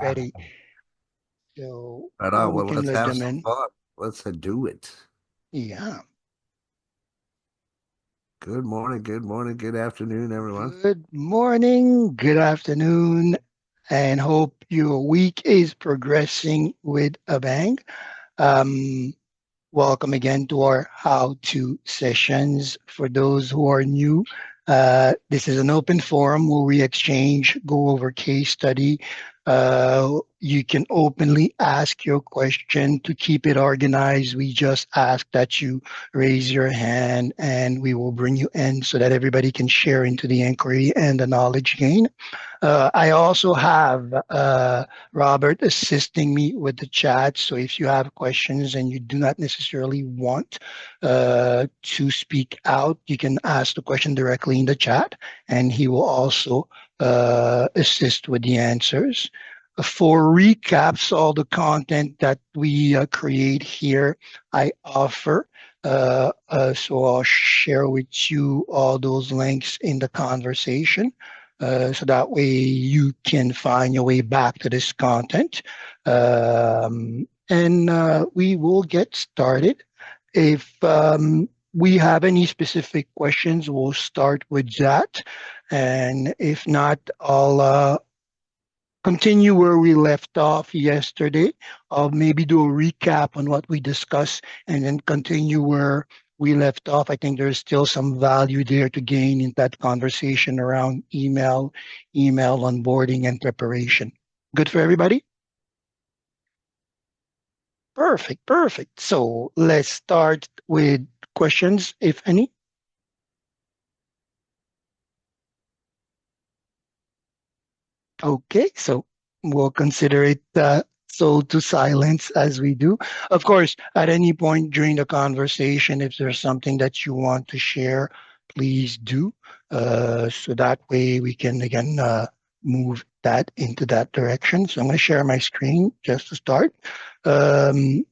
ready. So Right or on. we Well, can let's let have them some in. fun. Let's do it. Yeah. Good morning, good afternoon, everyone. Good morning, good afternoon, and hope your week is progressing with a bang. Um, Welcome again to our How To sessions. For those who are new, this is an open forum where we exchange, go over case study. You can openly ask your question. To keep it organized, we just ask that you raise your hand and we will bring you in so that everybody can share into the inquiry and the knowledge gain. I also have Robert assisting me with the chat. So if you have questions and you do not necessarily want to speak out, you can ask the question directly in the chat, and he will also assist with the answers. For recaps, all the content that we create here, I offer. So I'll share with you all those links in the conversation so that way you can find your way back to this content. And we will get started. If we have any specific questions, we'll start with that. And if not, I'll continue where we left off yesterday. I'll maybe do a recap on what we discussed and then continue where we left off. I think there's still some value there to gain in that conversation around email onboarding and preparation. Good for everybody? Perfect, perfect. So let's start with questions, if any. Okay, so we'll consider it so to silence as we do. Of course, at any point during the conversation, if there's something that you want to share, please do. So that way we can again move that into that direction. So I'm going to share my screen just to start. Um,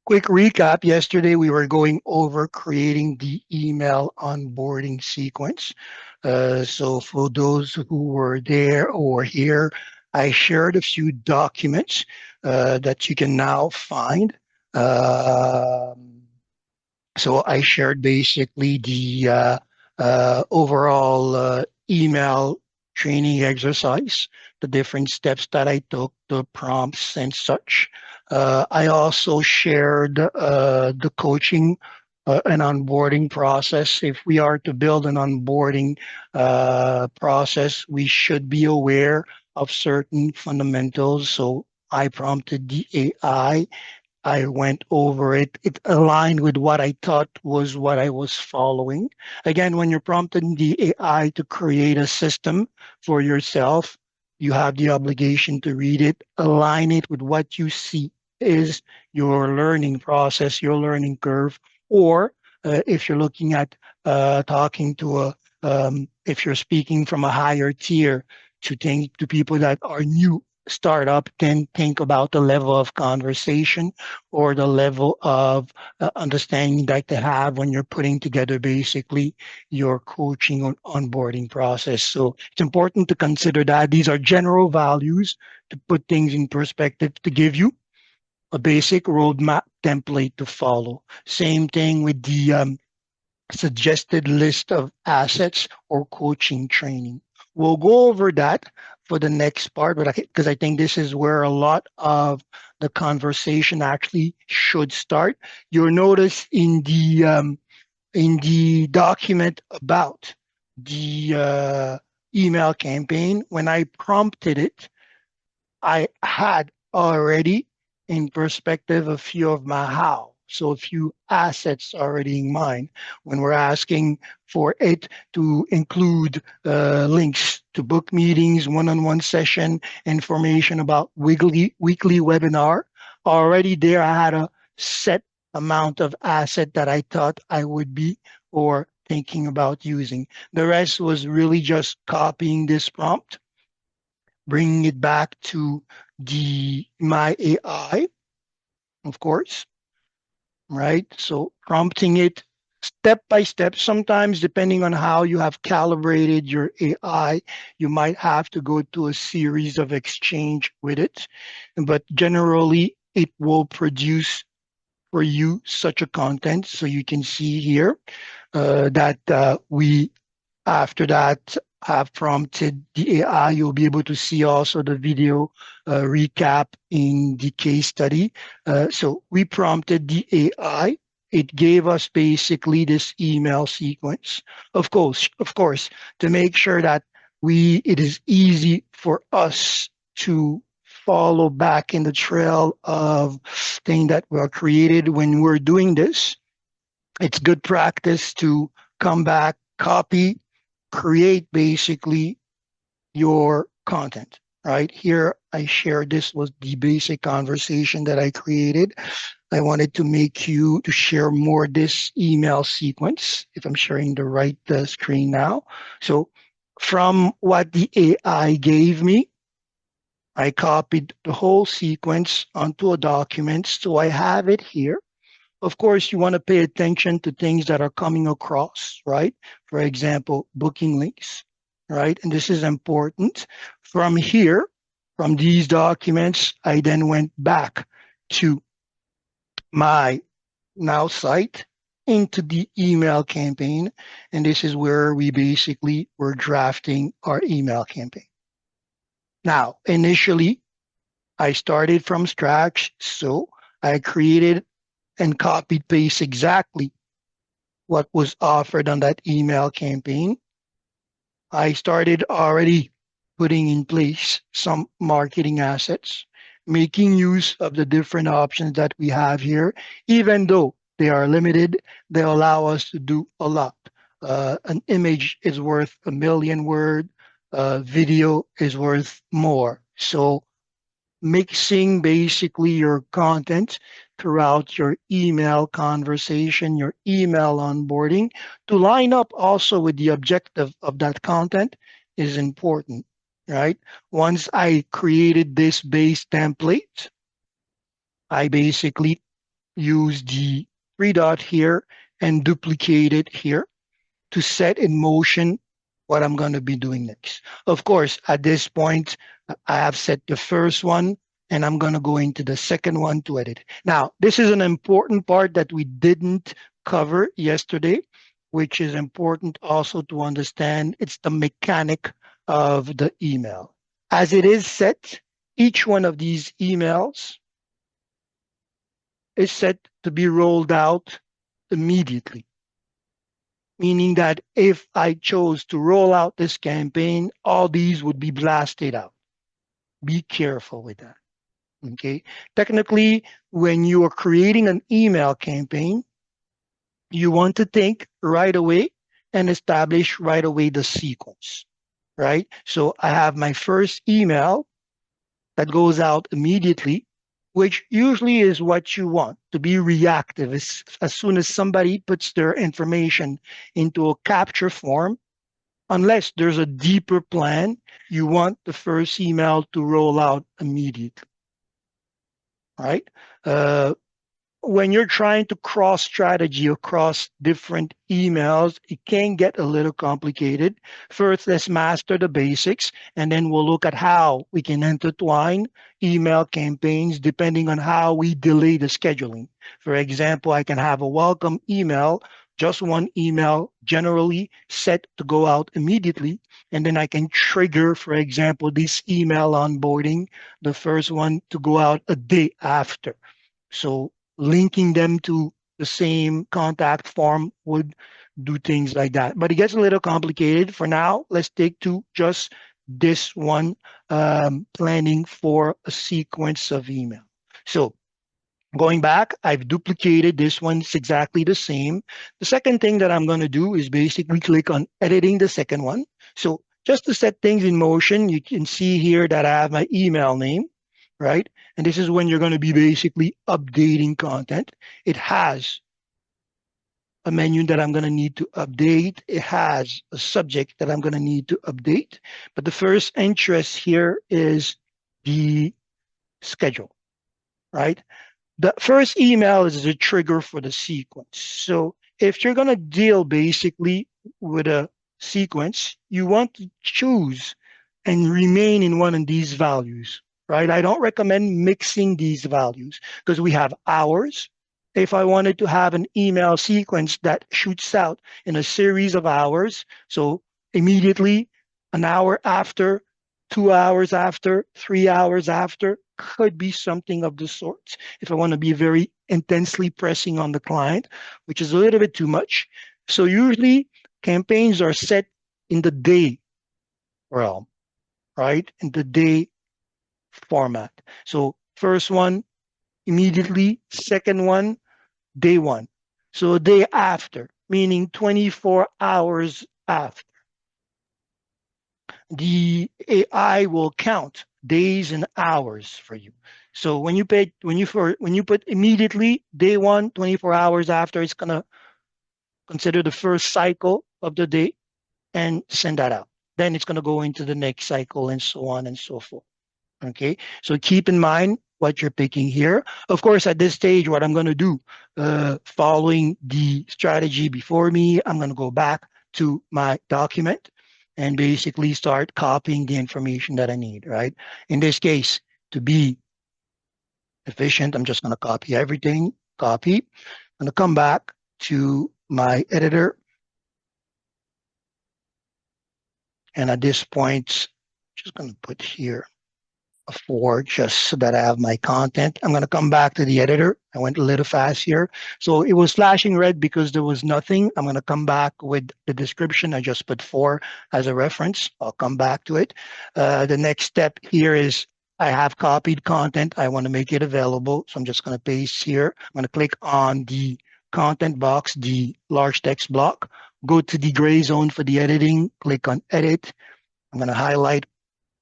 Quick recap. Yesterday, we were going over creating the email onboarding sequence. So for those who were there or here, I shared a few documents that you can now find. Um, so I shared basically the overall email training exercise, the different steps that I took, the prompts and such. I also shared the coaching and onboarding process. If we are to build an onboarding process, we should be aware of certain fundamentals. So I prompted the AI. I went over it. It aligned with what I thought was what I was following. Again, when you're prompting the AI to create a system for yourself, you have the obligation to read it, align it with what you see is your learning process, your learning curve, or if you're looking at talking to if you're speaking from a higher tier to people that are new startup, then think about the level of conversation or the level of understanding that they have when you're putting together basically your coaching or onboarding process. So it's important to consider that these are general values to put things in perspective to give you a basic roadmap template to follow. Same thing with the suggested list of assets or coaching training. We'll go over that for the next part, but because I think this is where a lot of the conversation actually should start. You'll notice in the document about the email campaign, when I prompted it, I had already in perspective a few of my how. So a few assets already in mind when we're asking for it to include links to book meetings, one-on-one session, information about weekly webinar. Already there, I had a set amount of asset that I thought I would be or thinking about using. The rest was really just copying this prompt, bringing it back to the my AI, of course, right? So prompting it step by step. Sometimes, depending on how you have calibrated your AI, you might have to go to a series of exchange with it. But generally, it will produce for you such a content. So you can see here that we after that, have prompted the AI. You'll be able to see also the video recap in the case study. So we prompted the AI. It gave us basically this email sequence. Of course, to make sure that it is easy for us to follow back in the trail of things that were created when we're doing this. It's good practice to come back, copy, create basically your content. Right here, I shared this was the basic conversation that I created. I wanted to make you to share more this email sequence. If I'm sharing the right screen now, so from what the AI gave me, I copied the whole sequence onto a document, so I have it here. Of course, you want to pay attention to things that are coming across, right? For example, booking links, right? And this is important. From here, from these documents, I then went back to my Nowsite into the email campaign. And this is where we basically were drafting our email campaign. Now, initially, I started from scratch. So I created and copied paste exactly what was offered on that email campaign. I started already putting in place some marketing assets, making use of the different options that we have here. Even though they are limited, they allow us to do a lot. An image is worth a million word. Video is worth more. So mixing basically your content throughout your email conversation, your email onboarding to line up also with the objective of that content is important, right? Once I created this base template, I basically use the three dot here and duplicate it here to set in motion what I'm going to be doing next. Of course, at this point, I have set the first one and I'm going to go into the second one to edit. Now, this is an important part that we didn't cover yesterday, which is important also to understand. It's the mechanic of the email. As it is set, each one of these emails is set to be rolled out immediately, meaning that if I chose to roll out this campaign, all these would be blasted out. Be careful with that. Okay. Technically, when you are creating an email campaign, you want to think right away and establish right away the sequence, right? So I have my first email that goes out immediately, which usually is what you want to be reactive. As soon as somebody puts their information into a capture form, unless there's a deeper plan, you want the first email to roll out immediately, right? Uh, when you're trying to cross strategy across different emails, it can get a little complicated. First, let's master the basics, and then we'll look at how we can intertwine email campaigns depending on how we delay the scheduling. For example, I can have a welcome email, just one email generally set to go out immediately. And then I can trigger, for example, this email onboarding, the first one to go out a day after. So linking them to the same contact form would do things like that. But it gets a little complicated. For now, let's take to just this one, planning for a sequence of email. So going back, I've duplicated this one. It's exactly the same. The second thing that I'm going to do is basically click on editing the second one. So just to set things in motion, you can see here that I have my email name, right? And this is when you're going to be basically updating content. It has a menu that I'm going to need to update. It has a subject that I'm going to need to update. But the first interest here is the schedule, right? The first email is the trigger for the sequence. So If you're going to deal basically with a sequence, you want to choose and remain in one of these values, right? I don't recommend mixing these values because we have hours. If I wanted to have an email sequence that shoots out in a series of hours, so immediately, an hour after, 2 hours after, 3 hours after, could be something of the sorts. If I want to be very intensely pressing on the client, which is a little bit too much. So usually campaigns are set in the day realm, right? In the day format. So first one immediately, second one, day one. So day after, meaning 24 hours after. The AI will count days and hours for you. So when you put immediately day one, 24 hours after, it's gonna consider the first cycle of the day and send that out. Then it's gonna go into the next cycle and so on and so forth. Okay, so keep in mind what you're picking here. Of course, at this stage, what I'm going to do, following the strategy before me, I'm going to go back to my document and basically start copying the information that I need, right? In this case, to be efficient, I'm just going to copy everything, copy. I'm going to come back to my editor. And at this point, just going to put here for just so that I have my content. I'm going to come back to the editor. I went a little fast here. So it was flashing red because there was nothing. I'm going to come back with the description. I just put 4 as a reference. I'll come back to it. The next step here is I have copied content. I want to make it available. So I'm just going to paste here. I'm going to click on the content box, the large text block, go to the gray zone for the editing, click on edit. I'm going to highlight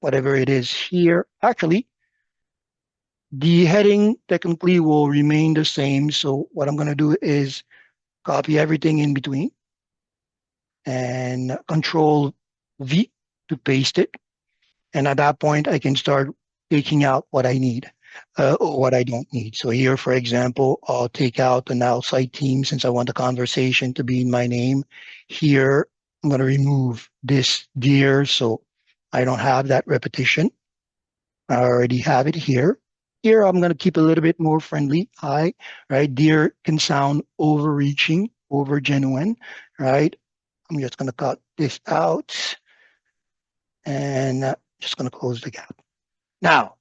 whatever it is here. Actually, the heading technically will remain the same. So what I'm going to do is copy everything in between and Control V to paste it. And at that point, I can start taking out what I need or what I don't need. So here, for example, I'll take out the Nowsite team since I want the conversation to be in my name. Here, I'm going to remove this dear so I don't have that repetition. I already have it here. Here, I'm going to keep a little bit more friendly. Hi, right? Dear can sound overreaching, over genuine, right? I'm just going to cut this out and just going to close the gap. Now,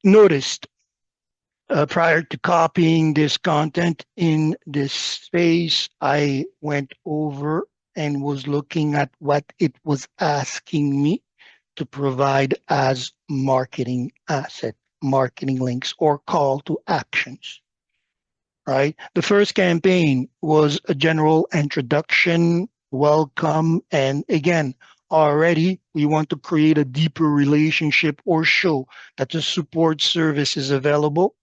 notice prior to copying this content in this space, I went over and was looking at what it was asking me to provide as marketing asset, marketing links, or call to actions, right? The first campaign was a general introduction, welcome, and again, already we want to create a deeper relationship or show that the support service is available,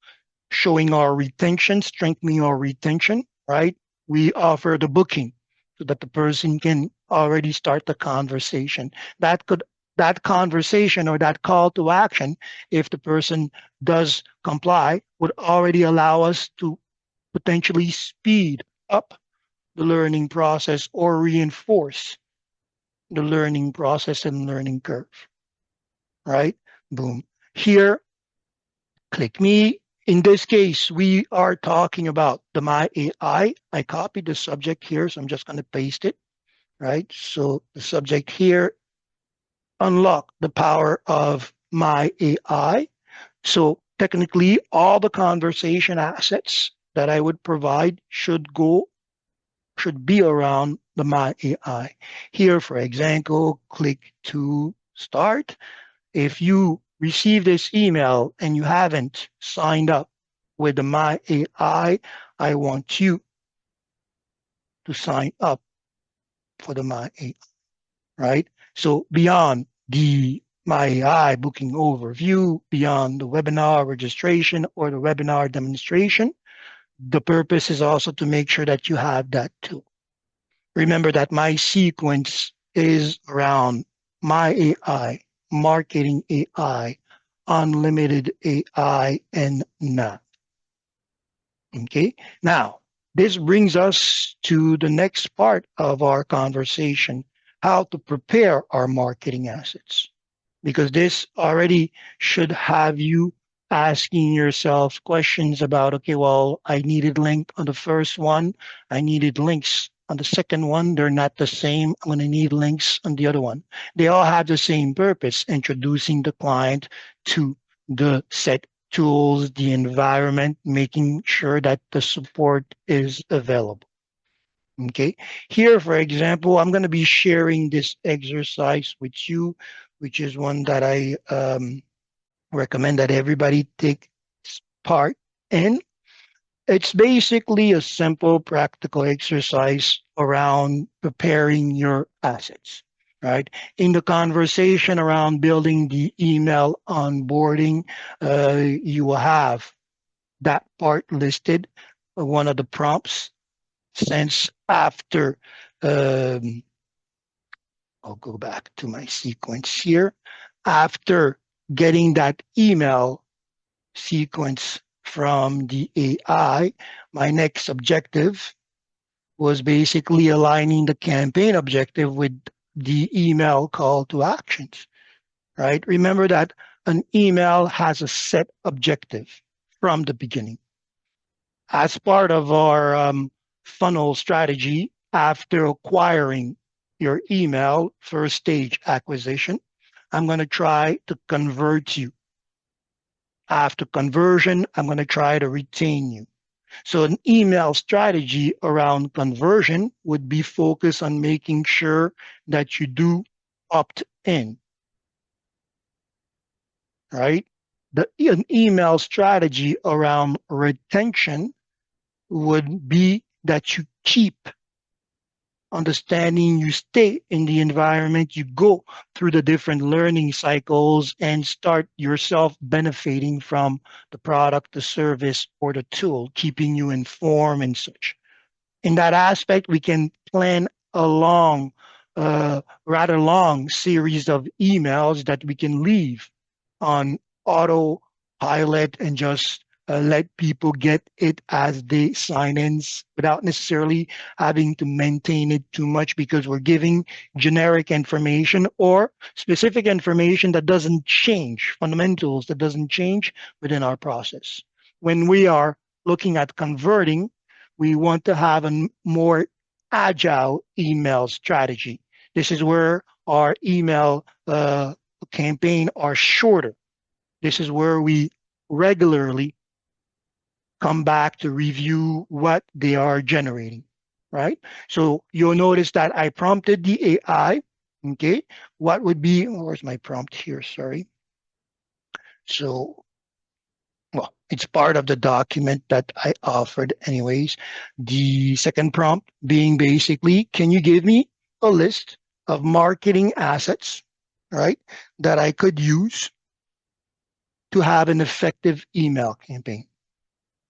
showing our retention, strengthening our retention, right? We offer the booking so that the person can already start the conversation. That conversation or that call to action, if the person does comply, would already allow us to potentially speed up the learning process or reinforce the learning process and learning curve, right? Boom. Here, click me. In this case, we are talking about the My AI. I copied the subject here, so I'm just going to paste it, right? So the subject here, unlock the power of My AI. So technically, all the conversation assets that I would provide should be around the My AI. Here, for example, click to start. If you receive this email and you haven't signed up with the My AI, I want you to sign up for the My AI, right? So beyond the My AI booking overview, beyond the webinar registration or the webinar demonstration, the purpose is also to make sure that you have that too. Remember that my sequence is around My AI, marketing AI, unlimited AI, and not. Okay. Now, This brings us to the next part of our conversation, how to prepare our marketing assets. Because this already should have you asking yourself questions about, okay, well, I needed link on the first one. I needed links on the second one. They're not the same. I'm going to need links on the other one. They all have the same purpose, introducing the client to the set tools, the environment, making sure that the support is available. Okay. Here, for example, I'm going to be sharing this exercise with you, which is one that I recommend that everybody take part in. It's basically a simple, practical exercise around preparing your assets, right? In the conversation around building the email onboarding, you will have that part listed, one of the prompts, since after um, I'll go back to my sequence here. After getting that email sequence from the AI, my next objective was basically aligning the campaign objective with the email call to actions, right? Remember that an email has a set objective from the beginning. As part of our funnel strategy, after acquiring your email first stage acquisition, I'm going to try to convert you. After conversion, I'm going to try to retain you. So an email strategy around conversion would be focused on making sure that you do opt in, right? An email strategy around retention would be that you keep understanding, you stay in the environment, you go through the different learning cycles and start yourself benefiting from the product, the service, or the tool, keeping you informed and such. In that aspect, we can plan a long, rather long series of emails that we can leave on autopilot and just let people get it as they sign in without necessarily having to maintain it too much, because we're giving generic information or specific information that doesn't change, fundamentals that doesn't change within our process. When we are looking at converting, we want to have a more agile email strategy. This is where our email campaign are shorter. This is where we regularly come back to review what they are generating, right? So you'll notice that I prompted the AI, okay? What would be, where's my prompt here? Sorry. So, well, it's part of the document that I offered anyways. The second prompt being basically, can you give me a list of marketing assets, right, that I could use to have an effective email campaign?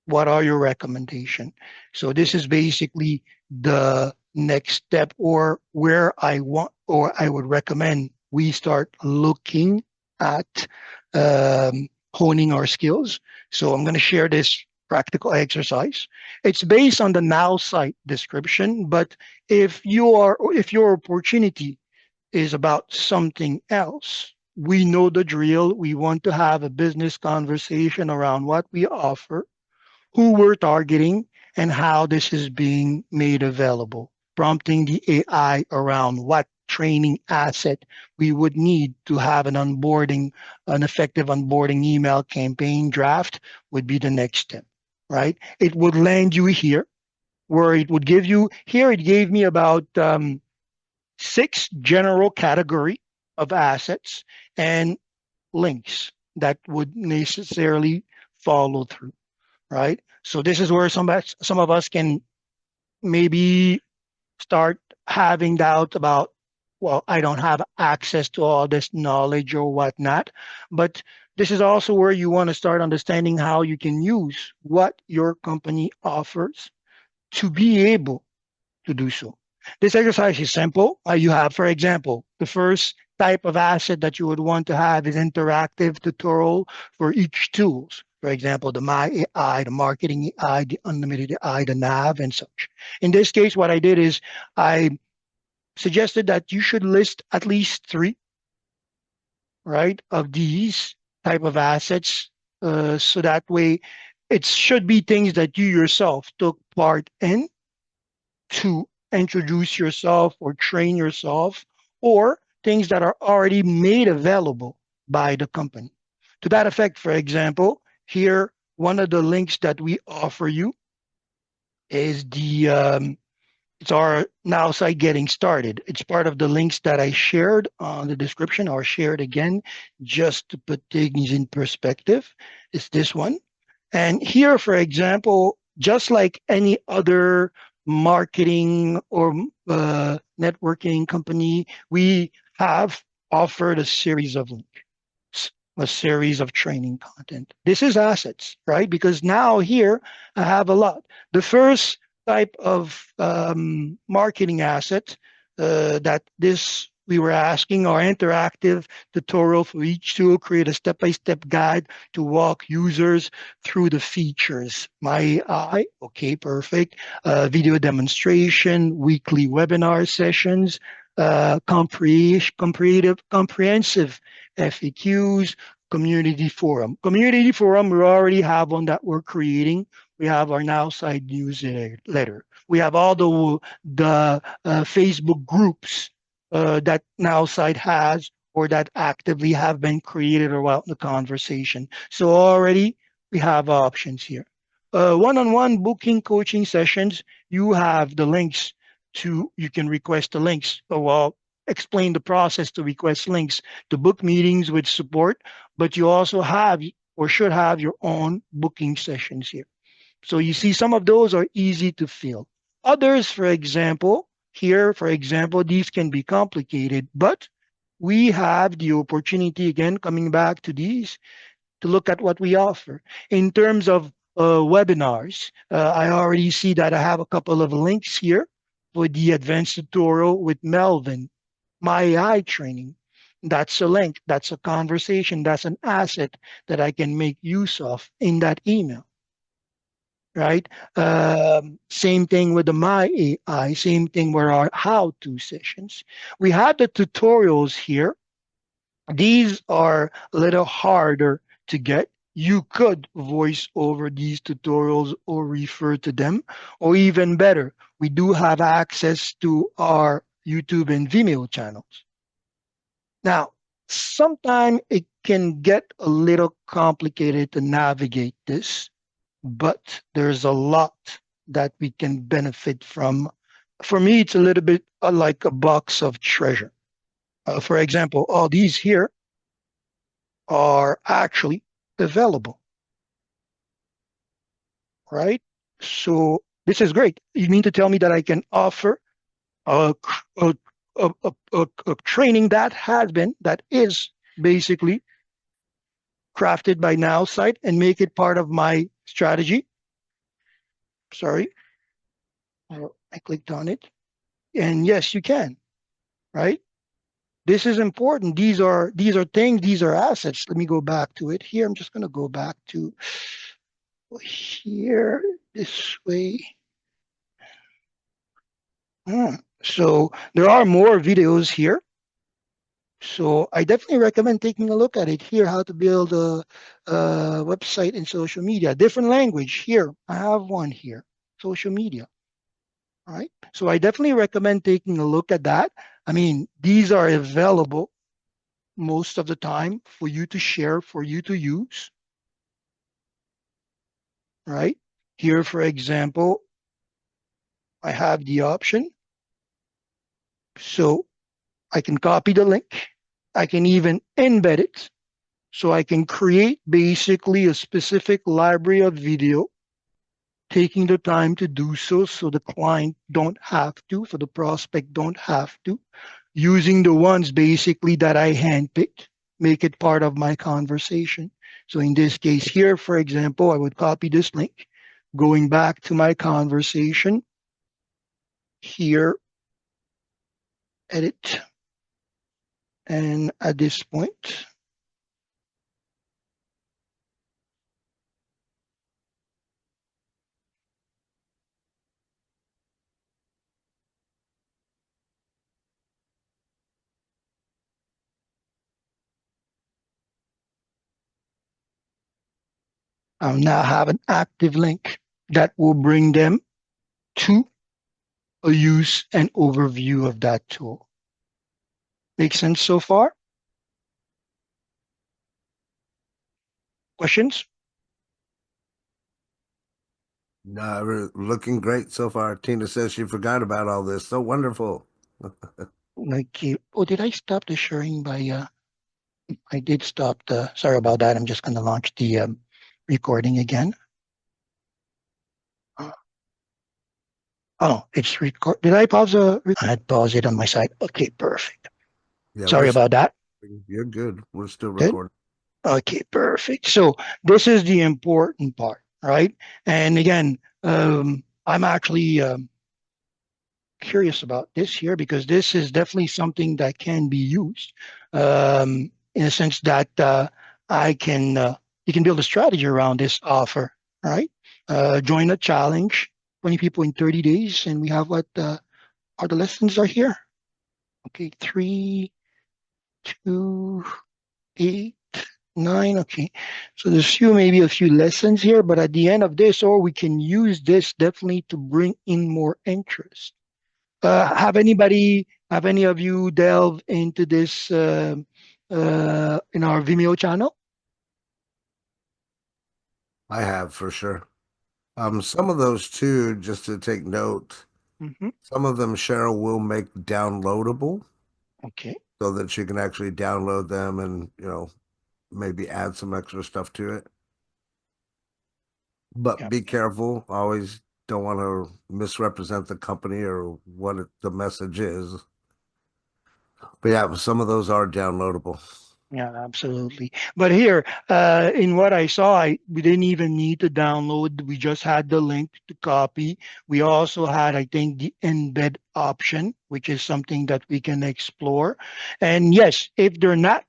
What are your recommendations? So this is basically the next step, or where I want, or I would recommend we start looking at honing our skills. So I'm going to share this practical exercise. It's based on the Nowsite description, but if your opportunity is about something else, we know the drill. We want to have a business conversation around what we offer, who we're targeting, and how this is being made available, prompting the AI around what training asset we would need to have an effective onboarding email campaign draft would be the next step, right? It would land you here, where it would give you, here it gave me about 6 general category of assets and links that would necessarily follow through, right? So this is where some of us can maybe start having doubt about, well, I don't have access to all this knowledge or whatnot. But this is also where you want to start understanding how you can use what your company offers to be able to do so. This exercise is simple. You have, for example, the first type of asset that you would want to have is interactive tutorial for each tools. For example, the My AI, the Marketing AI, the Unlimited AI, the Nav, and such. In this case, what I did is I suggested that you should list at least three, right, of these type of assets. So that way, it should be things that you yourself took part in to introduce yourself or train yourself, or things that are already made available by the company. To that effect, for example, here, one of the links that we offer you is it's our now site getting started. It's part of the links that I shared on the description or shared again, just to put things in perspective. It's this one. And here, for example, just like any other marketing or networking company, we have offered a series of links, a series of training content. This is assets, right? Because now here I have a lot. The first type of marketing asset that this we were asking our interactive tutorial for each tool, create a step-by-step guide to walk users through the features. My eye, okay, perfect. Video demonstration, weekly webinar sessions, comprehensive FAQs, community forum. Community forum, we already have one that we're creating. We have our Nowsite newsletter. We have all the Facebook groups that Nowsite has or that actively have been created or out in the conversation. So already we have options here. One-on-one booking coaching sessions, you have the links to, you can request the links. So I'll explain the process to request links to book meetings with support, but you also have or should have your own booking sessions here. So you see some of those are easy to fill. Others, for example, here, for example, these can be complicated, but we have the opportunity, again, coming back to these, to look at what we offer. In terms of webinars, I already see that I have a couple of links here for the advanced tutorial with Melvin, my AI training. That's a link, that's a conversation, that's an asset that I can make use of in that email, right? Same thing with the My AI, same thing with our how-to sessions. We have the tutorials here. These are a little harder to get. You could voice over these tutorials or refer to them, or even better, we do have access to our YouTube and Vimeo channels. Now, sometimes it can get a little complicated to navigate this, but there's a lot that we can benefit from. For me, it's a little bit like a box of treasure. For example, all these here are actually available, right? So this is great. You mean to tell me that I can offer a, a, a training that is basically crafted by Nowsite and make it part of my strategy? Sorry, I clicked on it. And yes, you can, right? This is important. These are things, these are assets. Let me go back to it here. I'm just going to go back to here this way. So there are more videos here. So I definitely recommend taking a look at it here, how to build a website in social media. Different language here. I have one here, social media. All right. So I definitely recommend taking a look at that. I mean, these are available most of the time for you to share, for you to use, right? Here, for example, I have the option. So I can copy the link. I can even embed it. So I can create basically a specific library of video, taking the time to do so the client don't have to, for the prospect don't have to, using the ones basically that I handpicked, make it part of my conversation. So in this case here, for example, I would copy this link, going back to my conversation, here, edit, and at this point, I'll now have an active link that will bring them to a use and overview of that tool. Make sense so far? Questions? No, we're looking great so far. Tina says she forgot about all this. So wonderful. Like, oh, did I stop the sharing by, I did stop sorry about that. I'm just going to launch the recording again. Oh, it's record. Did I pause I had paused it on my side. Okay, perfect. Yeah, Sorry about that. you're good. We're still Good. recording. Okay, perfect. So this is the important part, right? And again, I'm actually curious about this here because this is definitely something that can be used in a sense that I can you can build a strategy around this offer, right? Join a challenge, 20 people in 30 days, and we have what are the lessons are here. Okay, 3, 2, 8, 9. Okay, so there's maybe a few lessons here, but at the end of this, or we can use this definitely to bring in more interest. Have any of you delve into this in our Vimeo channel? I have for sure. Some of those too, just to take note, Hmm. some of them Cheryl will make downloadable Okay. so that you can actually download them and, maybe add some extra stuff to it. But Yeah. be careful. Always don't want to misrepresent the company or what the message is. But yeah, some of those are downloadable. Yeah, absolutely. But here, in what I saw, we didn't even need to download. We just had the link to copy. We also had, I think, the embed option, which is something that we can explore. And yes, if they're not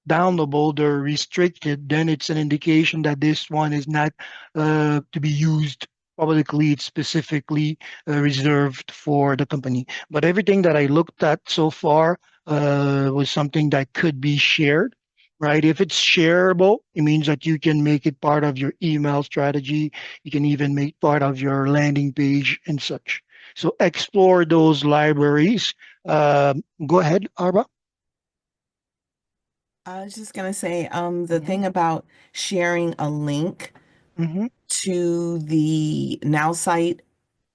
downloadable, they're restricted, then it's an indication that this one is not to be used publicly. It's specifically reserved for the company. But everything that I looked at so far was something that could be shared. Right. If it's shareable, it means that you can make it part of your email strategy. You can even make part of your landing page and such. So explore those libraries. Go ahead, Arba. I was just gonna say, the Hmm. thing about sharing a link Hmm. to the Nowsite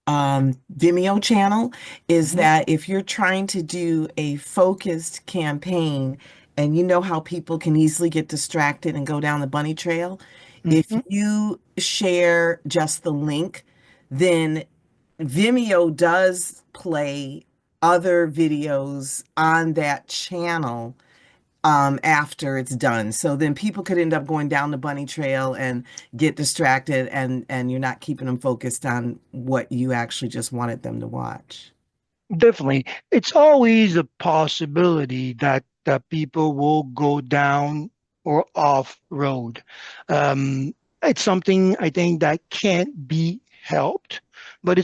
Vimeo channel is Hmm. that if you're trying to do a focused campaign and you know how people can easily get distracted and go down the bunny trail, if Hmm. you share just the link, then Vimeo does play other videos on that channel after it's done. So then people could end up going down the bunny trail and get distracted and you're not keeping them focused on what you actually just wanted them to watch. Definitely. It's always a possibility that people will go down or off road. Um, it's something I think that can't be helped, but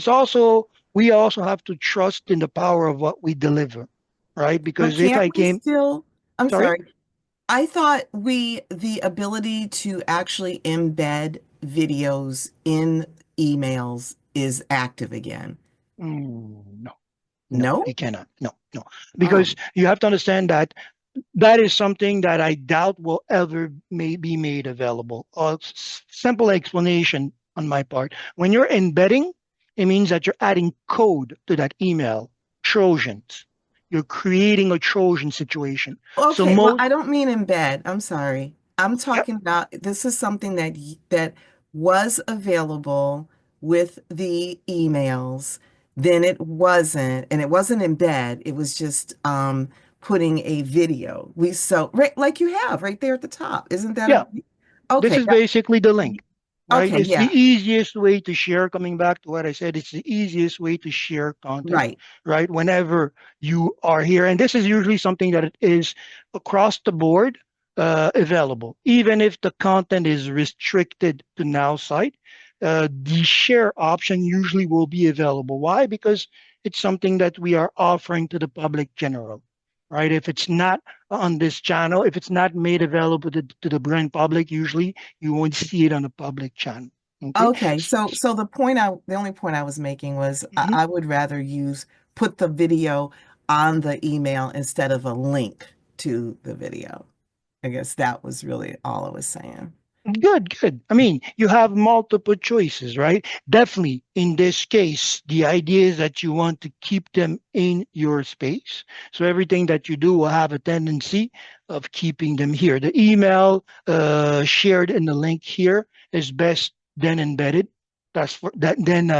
we also have to trust in the power of what we deliver, right? But Because if can't I we came, still, I'm sorry. sorry, I thought the ability to actually embed videos in emails is active again. No, no, No? you cannot. No, no, Oh, because you have to understand that that is something that I doubt will ever may be made available. A simple explanation on my part. When you're embedding, it means that you're adding code to that email, Trojans. You're creating a Trojan situation. So okay, well, most, I don't mean embed. I'm sorry. I'm yep, talking about this is something that was available with the emails. Then it wasn't, and it wasn't embed. It was just putting a video. We so right like you have right there at the top. Isn't that yeah, a this okay? is basically the link, right? Okay, It's the yeah, easiest way to share, coming back to what I said, it's the easiest way to share content, right. right? Whenever you are here. And this is usually something that it is across the board available. Even if the content is restricted to now site, the share option usually will be available. Why? Because it's something that we are offering to the public general. right? If it's not on this channel, if it's not made available to the blind public, usually you won't see it on the public channel. Okay. Okay, so the only point I was making was Mhm. I would rather put the video on the email instead of a link to the video. I guess that was really all I was saying. Good, good. I mean, you have multiple choices, right? Definitely in this case, the idea is that you want to keep them in your space. So everything that you do will have a tendency of keeping them here. The email shared in the link here is best then embedded. That's for that then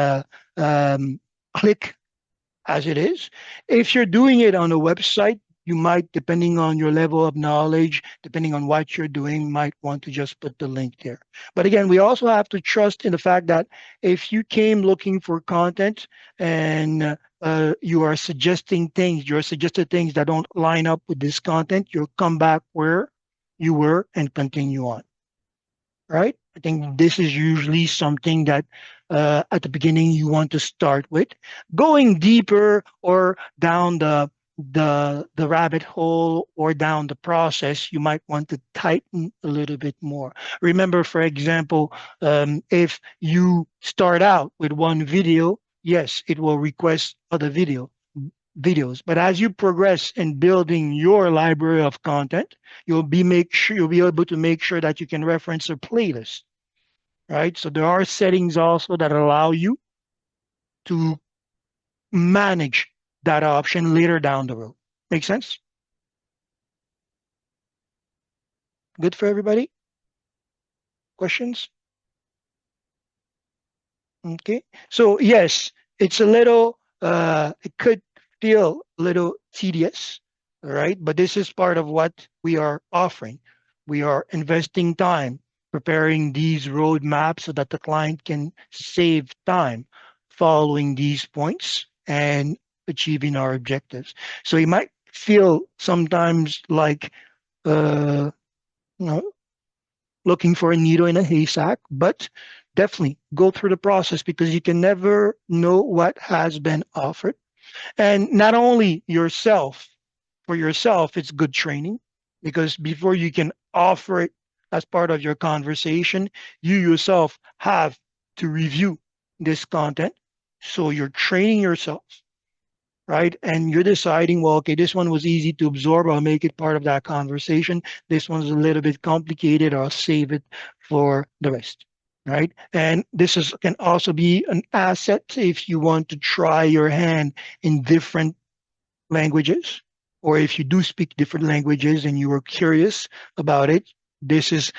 um, click as it is. If you're doing it on a website, you might, depending on your level of knowledge, depending on what you're doing, might want to just put the link there. But again, we also have to trust in the fact that if you came looking for content and you are suggesting things, you're suggested things that don't line up with this content, you'll come back where you were and continue on, right? I think this is usually something that at the beginning you want to start with. Going deeper or down the rabbit hole or down the process, you might want to tighten a little bit more. Remember, for example, if you start out with one video, yes, it will request other videos. But as you progress in building your library of content, you'll be able to make sure that you can reference a playlist, right? So there are settings also that allow you to manage that option later down the road. Make sense? Good for everybody? Questions? Okay. So yes, it's a little it could feel a little tedious, all right? But this is part of what we are offering. We are investing time preparing these roadmaps so that the client can save time following these points and achieving our objectives. So you might feel sometimes like uh, you know, looking for a needle in a haystack, but definitely go through the process because you can never know what has been offered. And not only yourself, for yourself, it's good training because before you can offer it as part of your conversation, you yourself have to review this content. So you're training yourself, right? And you're deciding, well, okay, this one was easy to absorb. I'll make it part of that conversation. This one's a little bit complicated. I'll save it for the rest, right? And this is can also be an asset if you want to try your hand in different languages, or if you do speak different languages and you are curious about it. This is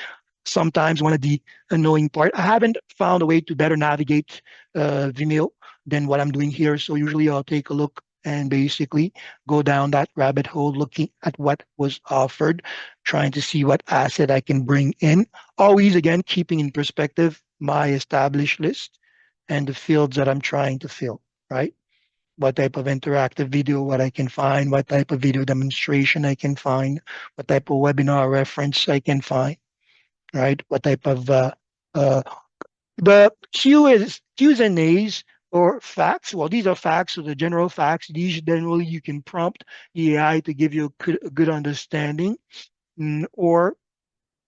sometimes one of the annoying part. I haven't found a way to better navigate Vimeo than what I'm doing here. So usually I'll take a look and basically go down that rabbit hole looking at what was offered, trying to see what asset I can bring in. Always, again, keeping in perspective my established list and the fields that I'm trying to fill, right? What type of interactive video, what I can find, what type of video demonstration I can find, what type of webinar reference I can find, right? What type of uh, the Q's and A's or facts. Well, these are facts, so the general facts. These generally you can prompt the AI to give you a good understanding, or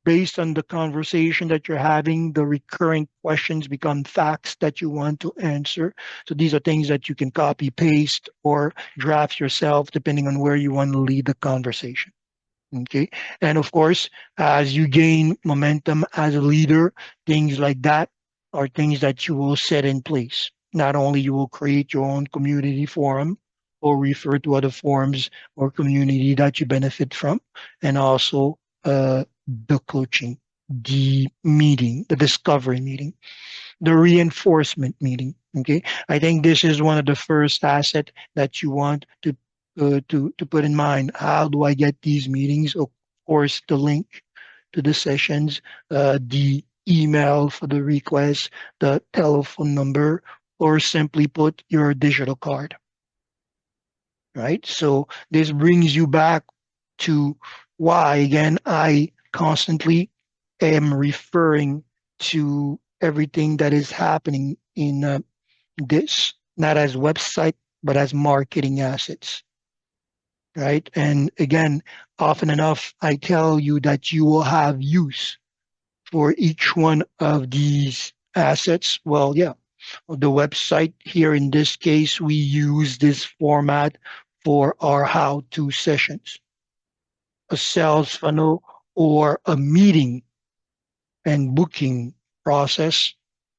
based on the conversation that you're having, the recurring questions become facts that you want to answer. So these are things that you can copy, paste, or draft yourself, depending on where you want to lead the conversation. Okay. And of course, as you gain momentum as a leader, things like that are things that you will set in place. Not only you will create your own community forum or refer to other forums or community that you benefit from, and also the coaching, the meeting, the discovery meeting, the reinforcement meeting. Okay, I think this is one of the first asset that you want to put in mind. How do I get these meetings? Of course, the link to the sessions, the email for the request, the telephone number, or simply put your digital card. Right. So this brings you back to why again I constantly am referring to everything that is happening in this, not as website, but as marketing assets. right? And again, often enough, I tell you that you will have use for each one of these assets. Well, yeah, the website here in this case, we use this format for our how-to sessions, a sales funnel or a meeting and booking process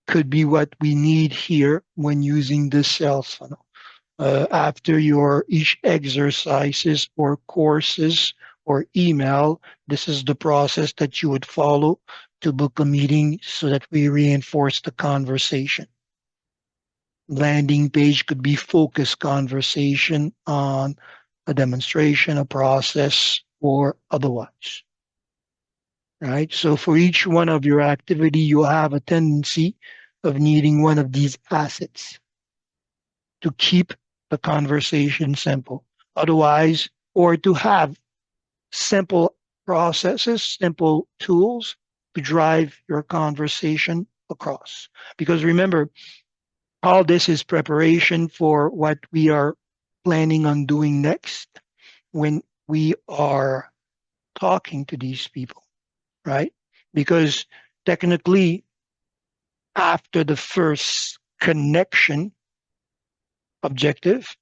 could be what we need here when using the sales funnel. After your each exercises or courses or email, this is the process that you would follow to book a meeting so that we reinforce the conversation. Landing page could be focused conversation on a demonstration, a process, or otherwise. Right? So for each one of your activity, you have a tendency of needing one of these assets to keep the conversation simple. Otherwise, or to have simple processes, simple tools to drive your conversation across. Because remember, all this is preparation for what we are planning on doing next when we are talking to these people, right? Because technically, after the first connection objective,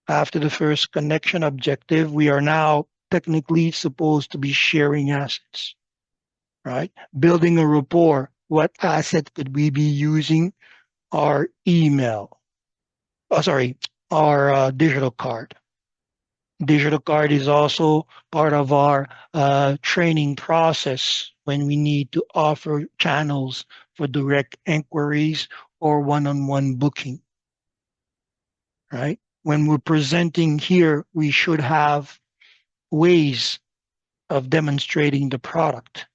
after the first connection objective, we are now technically supposed to be sharing assets, right? Building a rapport. What asset could we be using? Our email. Oh, sorry, our digital card. Digital card is also part of our training process when we need to offer channels for direct inquiries or one-on-one booking, right? When we're presenting here, we should have ways of demonstrating the product.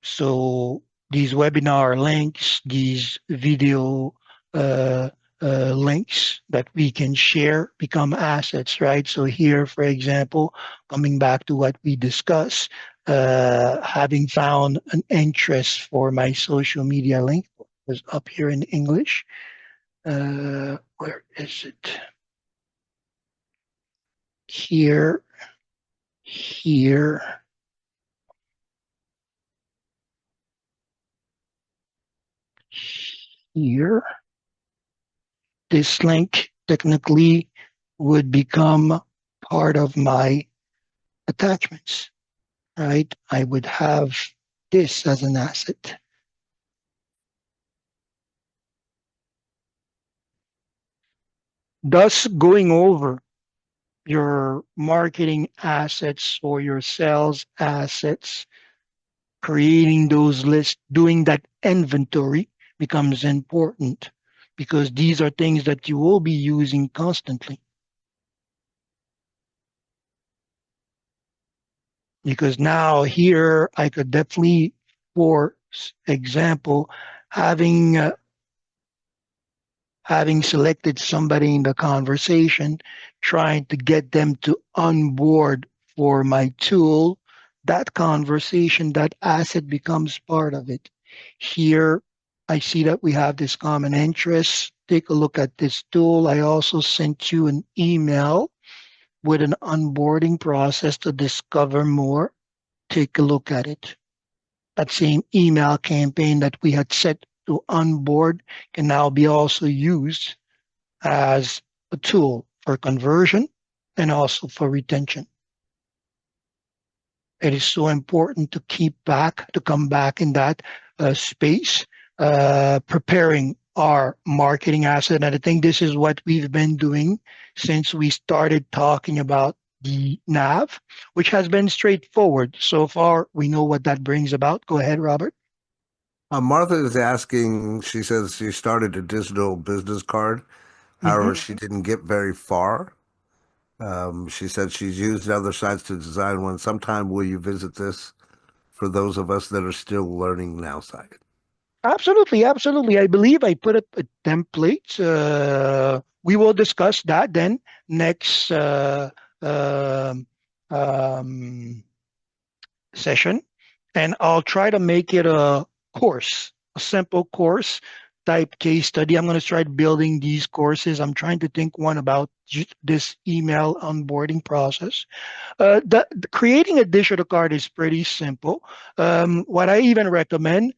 So these webinar links, these video uh, links that we can share become assets, right? So here, for example, coming back to what we discussed, having found an interest for my social media link was up here in English. Where is it? Here, here, here. This link technically would become part of my attachments, right? I would have this as an asset. Thus, going over your marketing assets or your sales assets, creating those lists, doing that inventory becomes important because these are things that you will be using constantly. Because now here I could definitely, for example, having having selected somebody in the conversation, trying to get them to onboard for my tool, that conversation, that asset becomes part of it. Here, I see that we have this common interest. Take a look at this tool. I also sent you an email with an onboarding process to discover more. Take a look at it. That same email campaign that we had set to onboard can now be also used as a tool for conversion and also for retention. It is so important to come back in that space, preparing our marketing asset. And I think this is what we've been doing since we started talking about the NAV, which has been straightforward. So far, we know what that brings about. Go ahead, Robert. Martha is asking, she says she started a digital business card. However, Mhm. she didn't get very far. She said she's used other sites to design one. Sometime will you visit this for those of us that are still learning Nowsite? Absolutely, absolutely. I believe I put up a template. We will discuss that then next um, um, session, and I'll try to make it a course, a simple course type case study. I'm going to start building these courses. I'm trying to think one about this email onboarding process. Creating a digital card is pretty simple. What I even recommend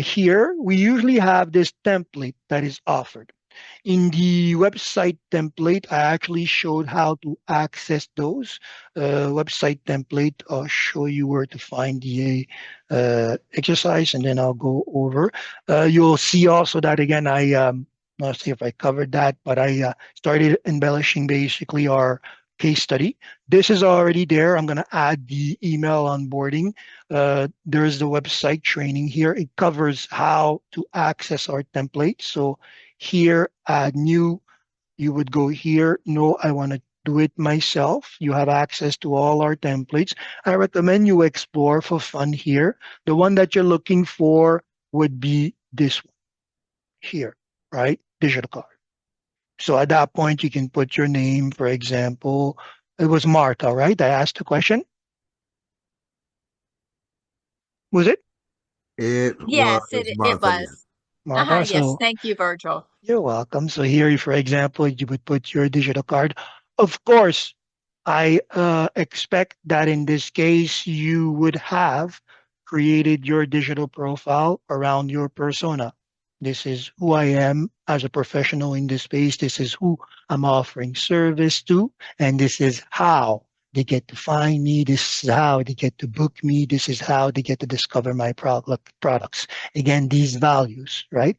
here, we usually have this template that is offered. In the website template, I actually showed how to access those website template. I'll show you where to find the exercise, and then I'll go over. You'll see also that again, not see if I covered that, but I started embellishing basically our case study. This is already there. I'm going to add the email onboarding. There's the website training here. It covers how to access our template. So here, add new, you would go here. No, I want to do it myself. You have access to all our templates. I recommend you explore for fun here. The one that you're looking for would be this one here, right? Digital card. So at that point, you can put your name, for example. It was Martha, right? I asked the question. Was it It Yes, was it Martha. was. Martha? Yes, So thank you, Virgil. you're welcome. So here, for example, you would put your digital card. Of course, I expect that in this case, you would have created your digital profile around your persona. This is who I am as a professional in this space. This is who I'm offering service to. And this is how they get to find me. This is how they get to book me. This is how they get to discover my products. Again, these values, right?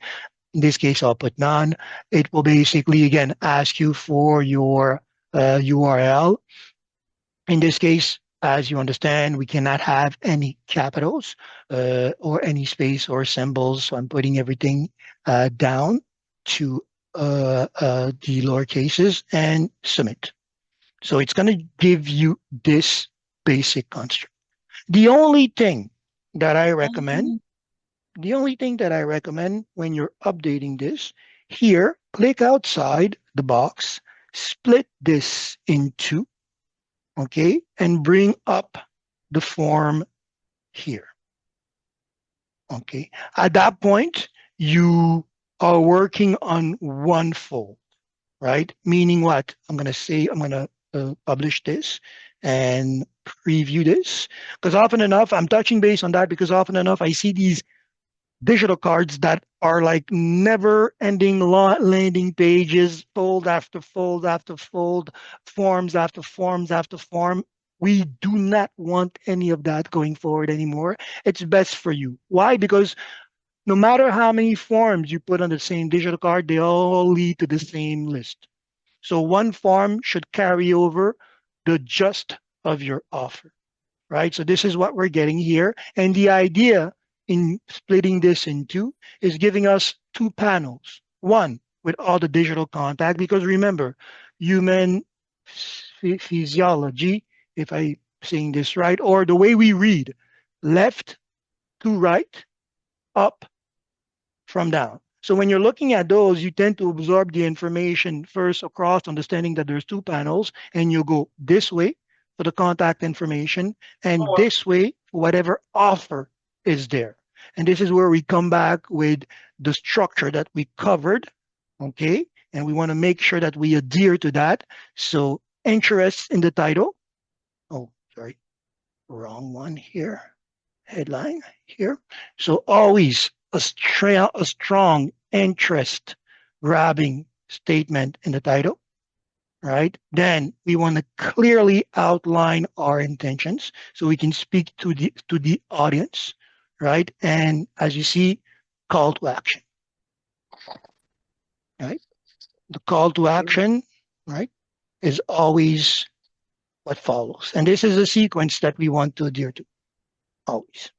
In this case, I'll put none. It will basically, again, ask you for your URL. In this case, as you understand, we cannot have any capitals or any space or symbols. So I'm putting everything down to the lower cases and submit. So it's going to give you this basic construct. The only thing that I recommend when you're updating this, here, click outside the box, split this in two, okay, and bring up the form here. Okay. At that point, you are working on one fold, right? Meaning what? I'm going to publish this and preview this, because often enough, I'm touching base on that because often enough, I see these digital cards that are like never ending landing pages, fold after fold after fold, forms after forms after form. We do not want any of that going forward anymore. It's best for you. Why? Because no matter how many forms you put on the same digital card, they all lead to the same list. So one form should carry over the gist of your offer, right? So this is what we're getting here. And the idea in splitting this in two is giving us two panels. One with all the digital contact, because remember, human physiology, if I'm saying this right, or the way we read, left to right, up from down. So when you're looking at those, you tend to absorb the information first across, understanding that there's two panels, and you go this way for the contact information, and this way for whatever offer is there. And this is where we come back with the structure that we covered, okay? And we want to make sure that we adhere to that. So interest in the title. Oh, sorry, wrong one here. Headline here. So always a strong interest grabbing statement in the title, right? Then we want to clearly outline our intentions so we can speak to the audience, right? And as you see, call to action, right? The call to action, right, is always what follows. And this is a sequence that we want to adhere to always.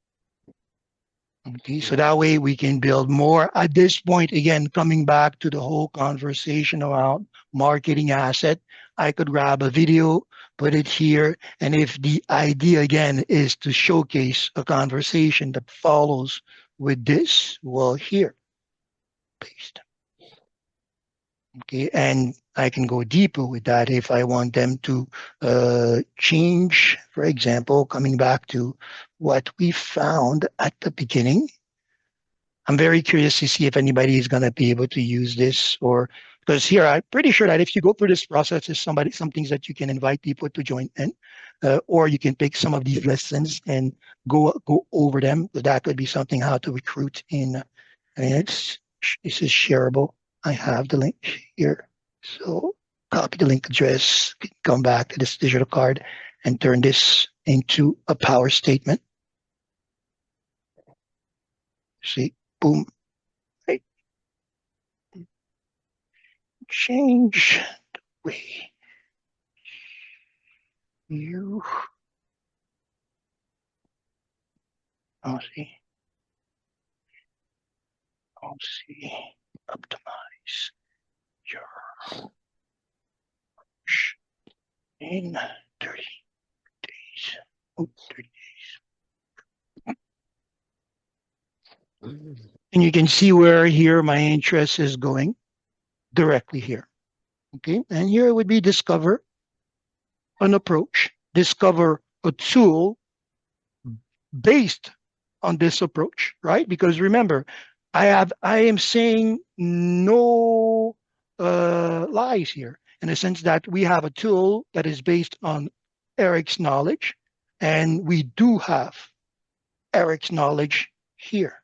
Okay, so that way we can build more. At this point, again, coming back to the whole conversation around marketing asset, I could grab a video, put it here, and if the idea again is to showcase a conversation that follows with this, well, here, paste. Okay, and I can go deeper with that if I want them to change, for example, coming back to what we found at the beginning. I'm very curious to see if anybody is going to be able to use this, or because here I'm pretty sure that if you go through this process, there's some things that you can invite people to join in, or you can pick some of these lessons and go over them. That could be something how to recruit in. And this is shareable. I have the link here, so copy the link address, come back to this digital card, and turn this into a power statement. See, boom, right? Change the way you, see, optimize your in 30 days. Oh, 30 days. And you can see where here my interest is going directly here. Okay, and here it would be discover an approach, discover a tool based on this approach, right? Because remember, I am saying no lies here in the sense that we have a tool that is based on Eric's knowledge, and we do have Eric's knowledge here.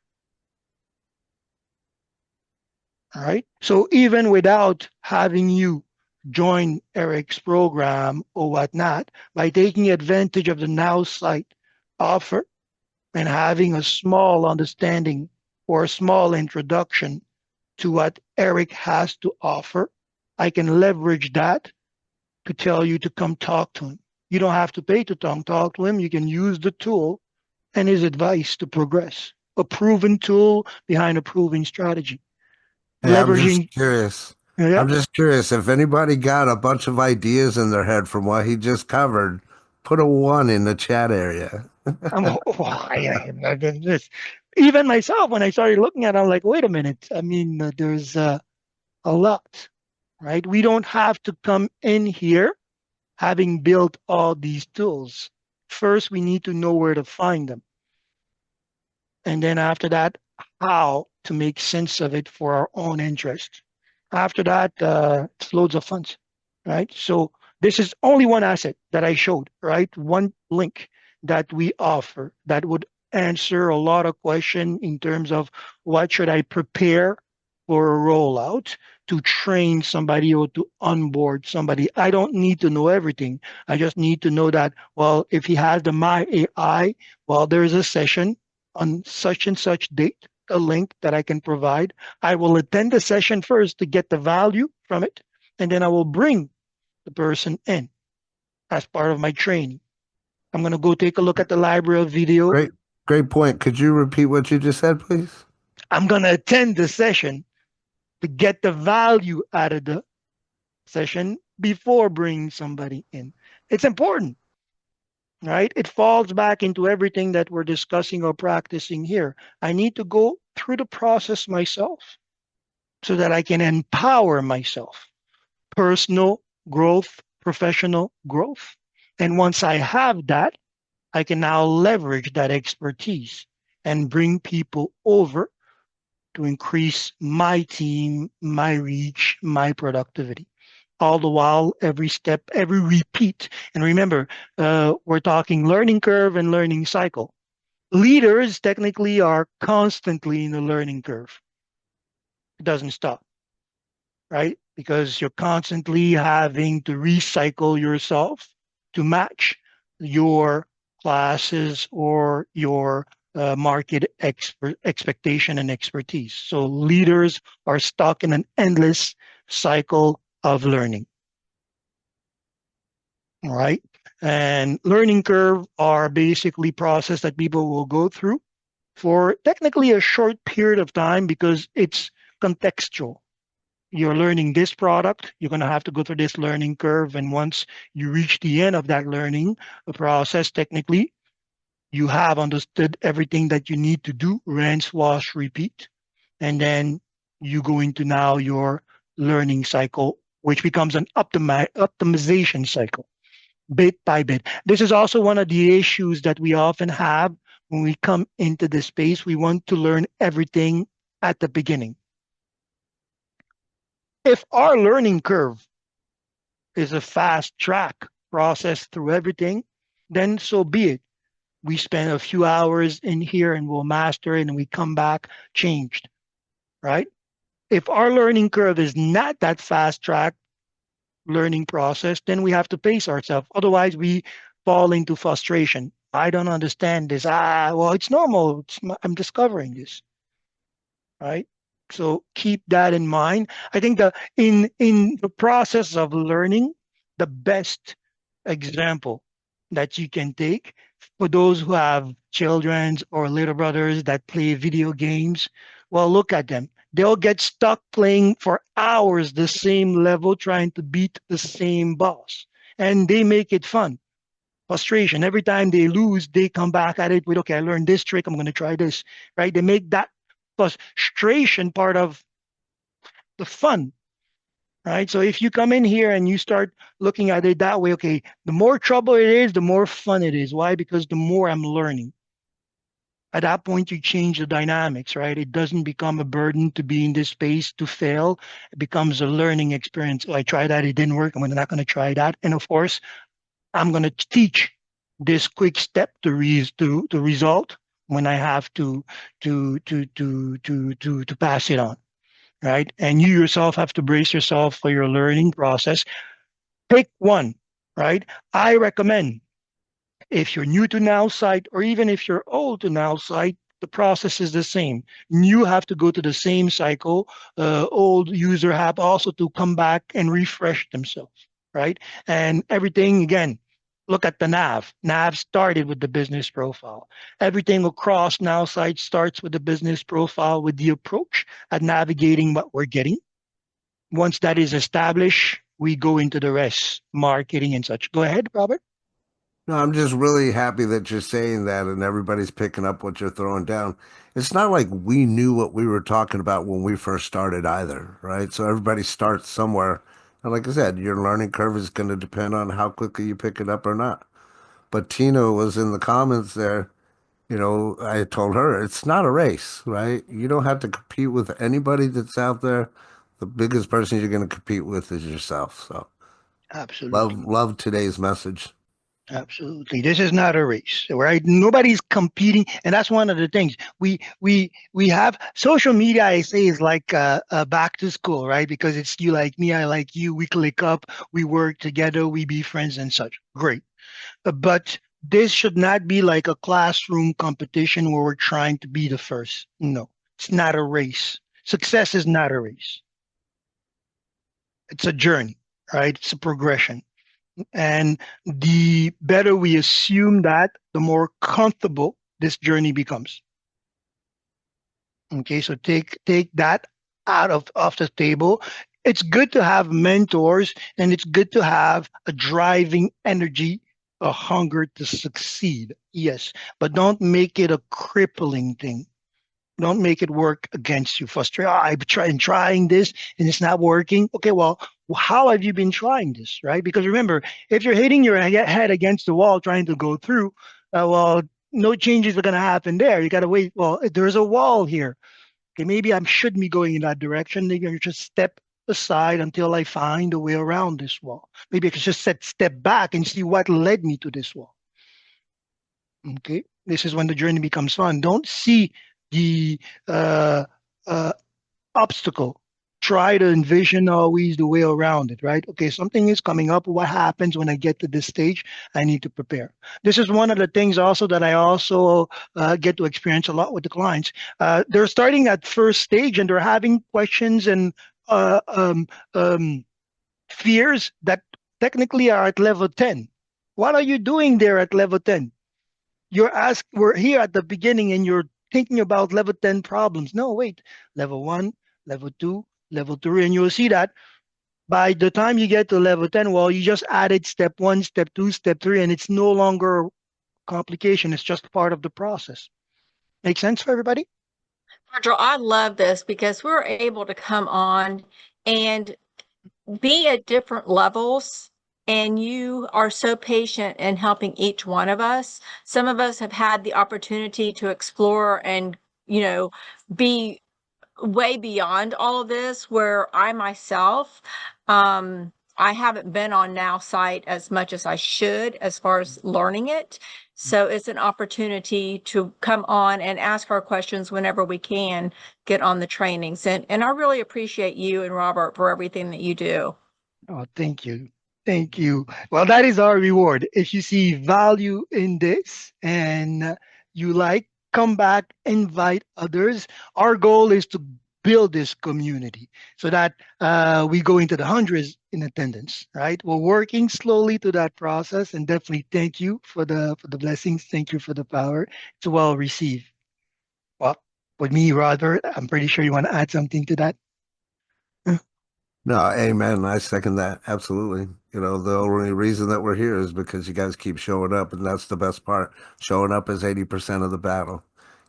All right. So even without having you join Eric's program or whatnot, by taking advantage of the Nowsite offer and having a small understanding or a small introduction to what Eric has to offer, I can leverage that to tell you to come talk to him. You don't have to pay to come talk to him. You can use the tool and his advice to progress. A proven tool behind a proven strategy. Yeah, Leveraging. I'm just curious if anybody got a bunch of ideas in their head from what he just covered, put a 1 in the chat area. Even myself, when I started looking at it, I'm like, wait a minute. I mean, there's a lot, right? We don't have to come in here having built all these tools. First, we need to know where to find them. And then after that, how to make sense of it for our own interest. After that, it's loads of funds, right? So this is only one asset that I showed, right? One link that we offer that would answer a lot of questions in terms of what should I prepare for a rollout to train somebody or to onboard somebody. I don't need to know everything. I just need to know that, well, if he has the My AI, well, there's a session on such and such date, a link that I can provide. I will attend the session first to get the value from it, and then I will bring the person in as part of my training. I'm going to go take a look at the library of video. Great point. Could you repeat what you just said, please? I'm going to attend the session to get the value out of the session before bringing somebody in. It's important, right? It falls back into everything that we're discussing or practicing here. I need to go through the process myself so that I can empower myself. Personal growth, professional growth. And once I have that, I can now leverage that expertise and bring people over to increase my team, my reach, my productivity. All the while, every step, every repeat. And remember, we're talking learning curve and learning cycle. Leaders technically are constantly in the learning curve. It doesn't stop, right? Because you're constantly having to recycle yourself to match your classes or your market expectation and expertise. So leaders are stuck in an endless cycle of learning. All right. And learning curve are basically process that people will go through for technically a short period of time because it's contextual. You're learning this product, you're going to have to go through this learning curve. And once you reach the end of that learning process, technically, you have understood everything that you need to do, rinse, wash, repeat. And then you go into now your learning cycle, which becomes an optimization cycle, bit by bit. This is also one of the issues that we often have when we come into this space. We want to learn everything at the beginning. If our learning curve is a fast track process through everything, then so be it. We spend a few hours in here and we'll master it and we come back changed, right? If our learning curve is not that fast track learning process, then we have to pace ourselves. Otherwise, we fall into frustration. I don't understand this. Well, it's normal. I'm discovering this, right? So keep that in mind. I think that in the process of learning, the best example that you can take for those who have children or little brothers that play video games, well, look at them. They'll get stuck playing for hours the same level, trying to beat the same boss, and they make it fun. Frustration. Every time they lose, they come back at it with, okay, I learned this trick. I'm going to try this, right? They make that frustration part of the fun, right? So if you come in here and you start looking at it that way, okay, the more trouble it is, the more fun it is. Why? Because the more I'm learning. At that point, you change the dynamics, right? It doesn't become a burden to be in this space to fail. It becomes a learning experience. Oh, I tried that, it didn't work. I'm not going to try that. And of course, I'm going to teach this quick step to result when I have to pass it on, right? And you yourself have to brace yourself for your learning process. Pick one, right? I recommend if you're new to Nowsite or even if you're old to Nowsite, the process is the same. You have to go to the same cycle. Old user have also to come back and refresh themselves, right? And everything again. Look at the nav. Nav started with the business profile. Everything across Nowsite starts with the business profile with the approach at navigating what we're getting. Once that is established, we go into the rest, marketing and such. Go ahead, Robert. No, I'm just really happy that you're saying that and everybody's picking up what you're throwing down. It's not like we knew what we were talking about when we first started either, right? So everybody starts somewhere. And like I said, your learning curve is going to depend on how quickly you pick it up or not. But Tina was in the comments there. I told her it's not a race, right? You don't have to compete with anybody that's out there. The biggest person you're going to compete with is yourself. So Absolutely. love today's message. Absolutely. This is not a race, right? Nobody's competing, and that's one of the things we have. Social media, I say, is like back to school, right? Because it's you like me, I like you. We click up, we work together, we be friends and such. Great, but this should not be like a classroom competition where we're trying to be the first. No, it's not a race. Success is not a race. It's a journey, right? It's a progression. And the better we assume that, the more comfortable this journey becomes. Okay, so take that out of off the table. It's good to have mentors and it's good to have a driving energy, a hunger to succeed. Yes, but don't make it a crippling thing. Don't make it work against you. Frustrate. Oh, I've tried trying this and it's not working. Okay, well, how have you been trying this, right? Because remember, if you're hitting your head against the wall trying to go through, well, no changes are going to happen there. You got to wait. Well, there's a wall here. Okay, maybe I shouldn't be going in that direction. Maybe I just step aside until I find a way around this wall. Maybe I could just step back and see what led me to this wall. Okay, this is when the journey becomes fun. Don't see the uh, uh, obstacle. Try to envision always the way around it, right? Okay, something is coming up. What happens when I get to this stage? I need to prepare. This is one of the things also that I also get to experience a lot with the clients. They're starting at first stage and they're having questions and uh, um, um, fears that technically are at level 10. What are you doing there at level 10? We're here at the beginning and you're thinking about level 10 problems. No, wait, level 1, level 2, level 3, and you'll see that by the time you get to level 10, well, you just added step 1, step 2, step 3, and it's no longer complication. It's just part of the process. Make sense for everybody? Virgil, I love this because we're able to come on and be at different levels, and you are so patient in helping each one of us. Some of us have had the opportunity to explore and, be way beyond all of this, where I myself, I haven't been on Nowsite as much as I should as far as learning it. So it's an opportunity to come on and ask our questions whenever we can get on the trainings. And I really appreciate you and Robert for everything that you do. Oh, thank you. Thank you. Well, that is our reward. If you see value in this and you like, come back, invite others. Our goal is to build this community so that we go into the hundreds in attendance, right? We're working slowly to that process, and definitely thank you for the blessings. Thank you for the power. It's well received. Well, with me, Robert, I'm pretty sure you want to add something to that. No, amen. I second that. Absolutely. The only reason that we're here is because you guys keep showing up, and that's the best part. Showing up is 80% of the battle.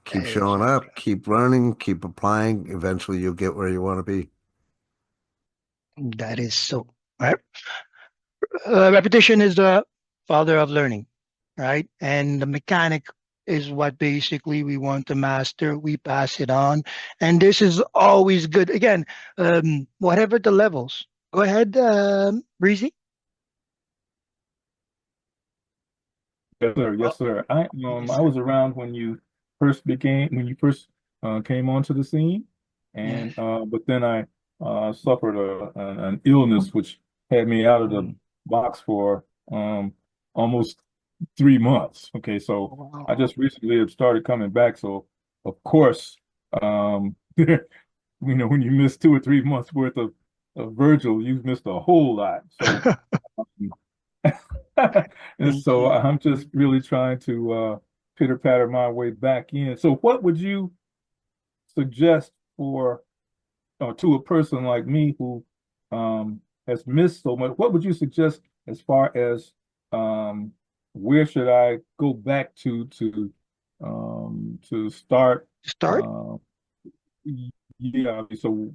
Keep showing up, keep learning, keep applying. Eventually, you'll get where you want to be. That is so. Right? Repetition is the father of learning, right? And the mechanic is what basically we want to master. We pass it on, and this is always good. Again, whatever the levels. Go ahead, Breezy. Yes, sir. Yes, sir. I Yes, I sir. was around when you when you first came onto the scene, Yes. and but then I suffered an illness which had me out of the box for almost 3 months. Okay, so I Wow. just recently have started coming back. So of course, when you miss 2 or 3 months worth of Virgil, you've missed a whole lot. So. And Thank so you. I'm just really trying to pitter patter my way back in. So what would you suggest for to a person like me who has missed so much? What would you suggest as far as where should I go back to start? Start. Uh, yeah, so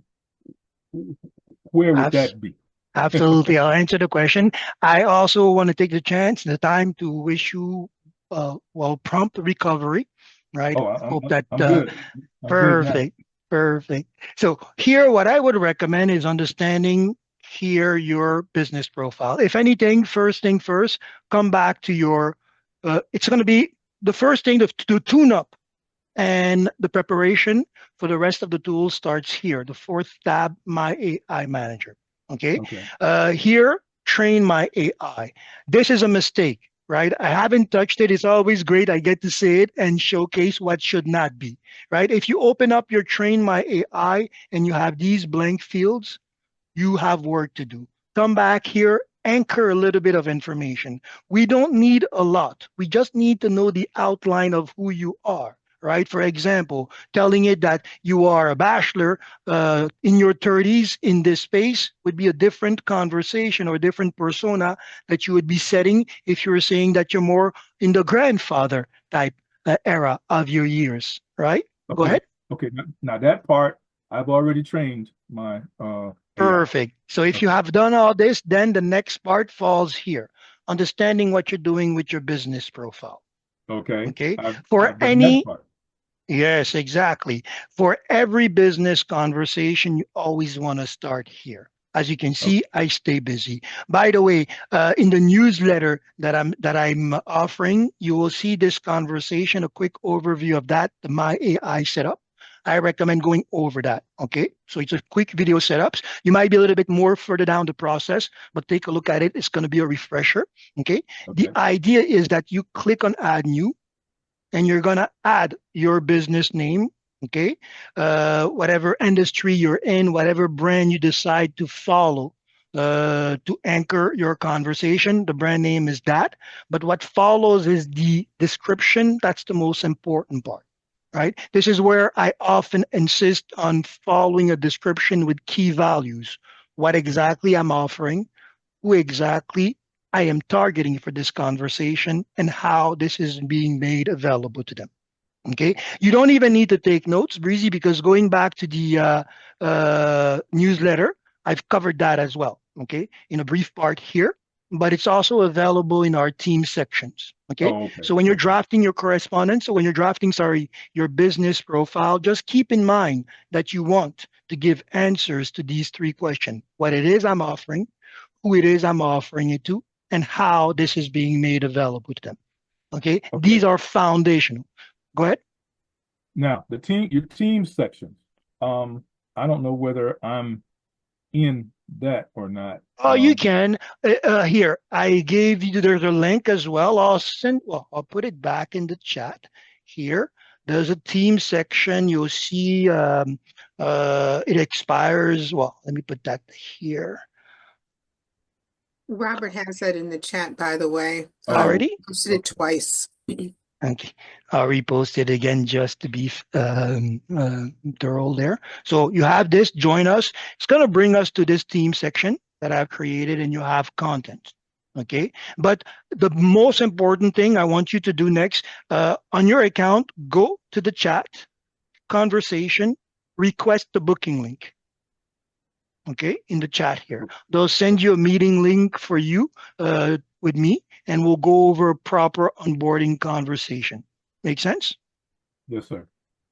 where would Abs- that be? Absolutely. I'll answer the question. I also want to take the chance, the time to wish you, well, prompt recovery, right? Oh, Hope that I'm good. I'm good now. perfect, perfect. So here, what I would recommend is understanding here your business profile. If anything, first thing first, come back to your. It's going to be the first thing to tune up, and the preparation for the rest of the tools starts here. The fourth tab, My AI Manager. Okay. Okay. Here, train my AI. This is a mistake, right? I haven't touched it. It's always great. I get to say it and showcase what should not be, right? If you open up your train my AI and you have these blank fields, you have work to do. Come back here, anchor a little bit of information. We don't need a lot. We just need to know the outline of who you are, right? For example, telling it that you are a bachelor in your 30s in this space would be a different conversation or a different persona that you would be setting if you were saying that you're more in the grandfather type era of your years, right? Go Okay. ahead. Okay. Now that part I've already trained my AI. Perfect. So if you Okay. have done all this, then the next part falls here. Understanding what you're doing with your business profile. Okay. Okay. I've For I've done that any, part. yes, exactly. For every business conversation, you always want to start here. As you can Okay. see, I stay busy. By the way, in the newsletter that I'm offering, you will see this conversation, a quick overview of that, the My AI setup. I recommend going over that. Okay, so it's a quick video setups. You might be a little bit more further down the process, but take a look at it. It's going to be a refresher. Okay, the Okay. idea is that you click on Add New, and you're going to add your business name, okay, whatever industry you're in, whatever brand you decide to follow to anchor your conversation. The brand name is that, but what follows is the description. That's the most important part, right? This is where I often insist on following a description with key values. What exactly I'm offering, who exactly I am targeting for this conversation, and how this is being made available to them. Okay. You don't even need to take notes, Breezy, because going back to the newsletter, I've covered that as well. Okay. In a brief part here. but it's also available in our team sections. Okay. Oh, okay. So when you're Okay. drafting your correspondence, so when you're drafting, sorry, your business profile, just keep in mind that you want to give answers to these three questions: what it is I'm offering, who it is I'm offering it to, and how this is being made available to them. Okay. Okay. These are foundational. Go ahead. Now, your team sections. I don't know whether I'm in that or not. Oh, you can. Here, I gave you, there's a link as well. I'll put it back in the chat here. There's a team section. You'll see it expires. Well, let me put that here. Robert has that in the chat, by the way. Already? Posted it twice. Okay. I'll repost it again just to be thorough there. So you have this, join us. It's going to bring us to this team section that I've created, and you have content. Okay. But the most important thing I want you to do next, on your account, go to the chat, conversation, request the booking link. Okay, in the chat here. They'll send you a meeting link for you with me, and we'll go over a proper onboarding conversation. Make sense? Yes, sir.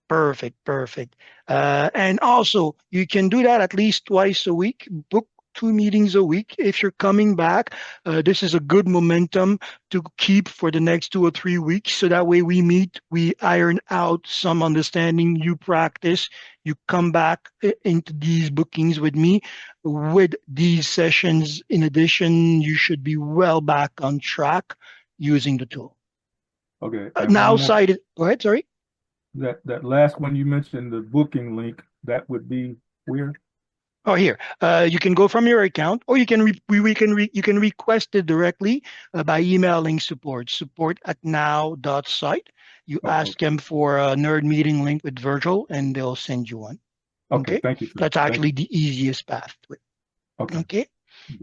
Perfect, perfect. And also, you can do that at least twice a week. Book 2 meetings a week. If you're coming back, this is a good momentum to keep for the next 2 or 3 weeks. So that way we meet, we iron out some understanding, you practice, you come back into these bookings with me. With these sessions, in addition, you should be well back on track using the tool. Okay. Nowsite, go ahead, sorry. That last one you mentioned, the booking link, that would be where? Oh, here. You can go from your account, or you can you can request it directly by emailing support@now.site. You ask them for a nerd meeting link with Virgile, and they'll send you one. Okay. Okay, Thank you, sir. that's actually the easiest path to it. Okay. Okay.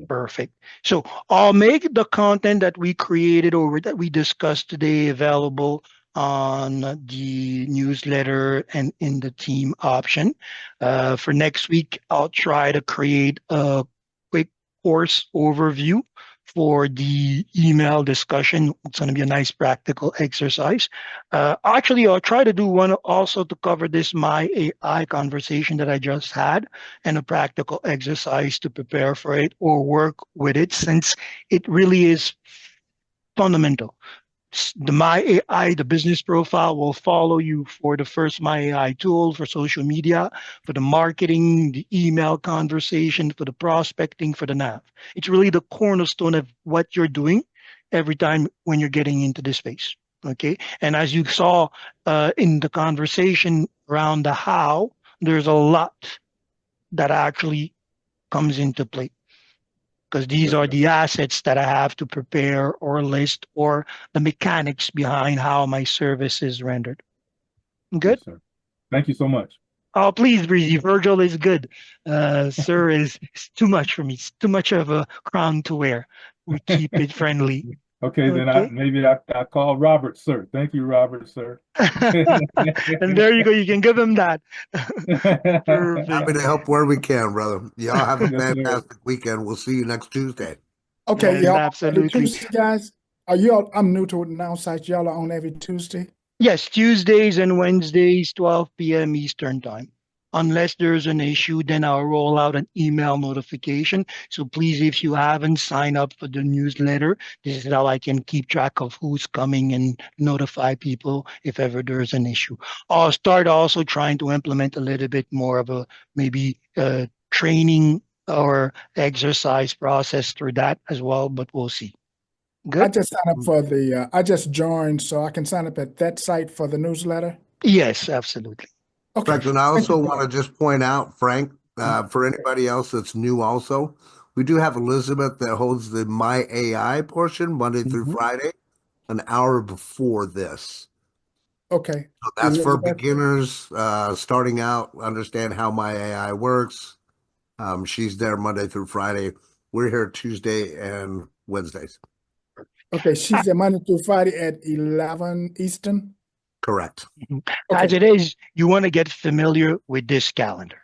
Perfect. So I'll make the content that we created or that we discussed today available on the newsletter and in the team option. For next week, I'll try to create a quick course overview for the email discussion. It's going to be a nice practical exercise. Actually, I'll try to do one also to cover this My AI conversation that I just had, and a practical exercise to prepare for it or work with it, since it really is fundamental. The My AI, the business profile, will follow you for the first My AI tool for social media, for the marketing, the email conversation, for the prospecting, for the nav. It's really the cornerstone of what you're doing every time when you're getting into this space. Okay. And as you saw in the conversation around the how, there's a lot that actually comes into play, because these are the assets that I have to prepare or list, or the mechanics behind how my service is rendered. Good? Yes, sir. Thank you so much. Oh, please, Breezy. Virgile is good. Sir is too much for me. It's too much of a crown to wear. We keep it friendly. Okay, then I call Robert, sir. Thank you, Robert, sir. And there you go. You can give him that. Perfect. Happy to help where we can, brother. Y'all have a Yes, sir. fantastic weekend. We'll see you next Tuesday. Okay, Yes, y'all. absolutely. Tuesday, guys. Are y'all? I'm new to Nowsite. Y'all are on every Tuesday. Yes, Tuesdays and Wednesdays, 12 p.m. Eastern time. Unless there's an issue, then I'll roll out an email notification. So please, if you haven't signed up for the newsletter, this is how I can keep track of who's coming and notify people if ever there's an issue. I'll start also trying to implement a little bit more of a maybe training or exercise process through that as well, but we'll see. Good? I just signed up for the. I just joined, so I can sign up at that site for the newsletter. Yes, absolutely. Okay. Frank, and I also want to just point out, Frank, for anybody else that's new also, we do have Elizabeth that holds the My AI portion Monday through Friday, an hour before this. Okay. So that's for Elizabeth? beginners starting out, understand how My AI works. She's there Monday through Friday. We're here Tuesday and Wednesdays. Okay, she's there Monday through Friday at 11 Eastern. Correct. As it is, you want to get familiar with this calendar.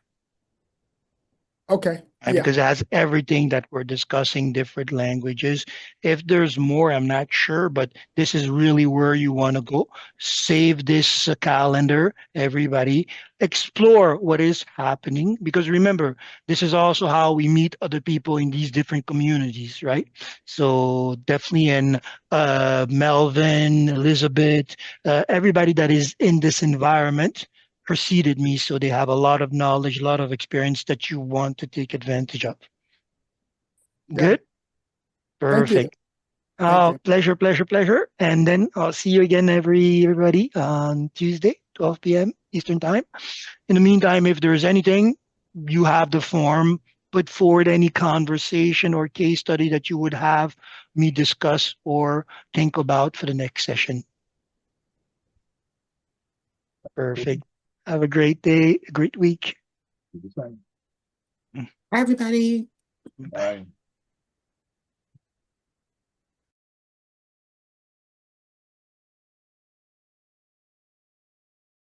Okay. right? Yeah. Because it has everything that we're discussing, different languages. If there's more, I'm not sure, but this is really where you want to go. Save this calendar, everybody. Explore what is happening, because remember, this is also how we meet other people in these different communities, right? So definitely in Melvin, Elizabeth, everybody that is in this environment preceded me, so they have a lot of knowledge, a lot of experience that you want to take advantage of. Yeah. Good? Thank you. Perfect. Thank Oh, you. pleasure, pleasure, pleasure. And then I'll see you again, everybody, on Tuesday, 12 p.m. Eastern Time. In the meantime, if there's anything, you have the form. Put forward any conversation or case study that you would have me discuss or think about for the next session. Perfect. Have a great day, a great week. Do the same. Everybody. Bye.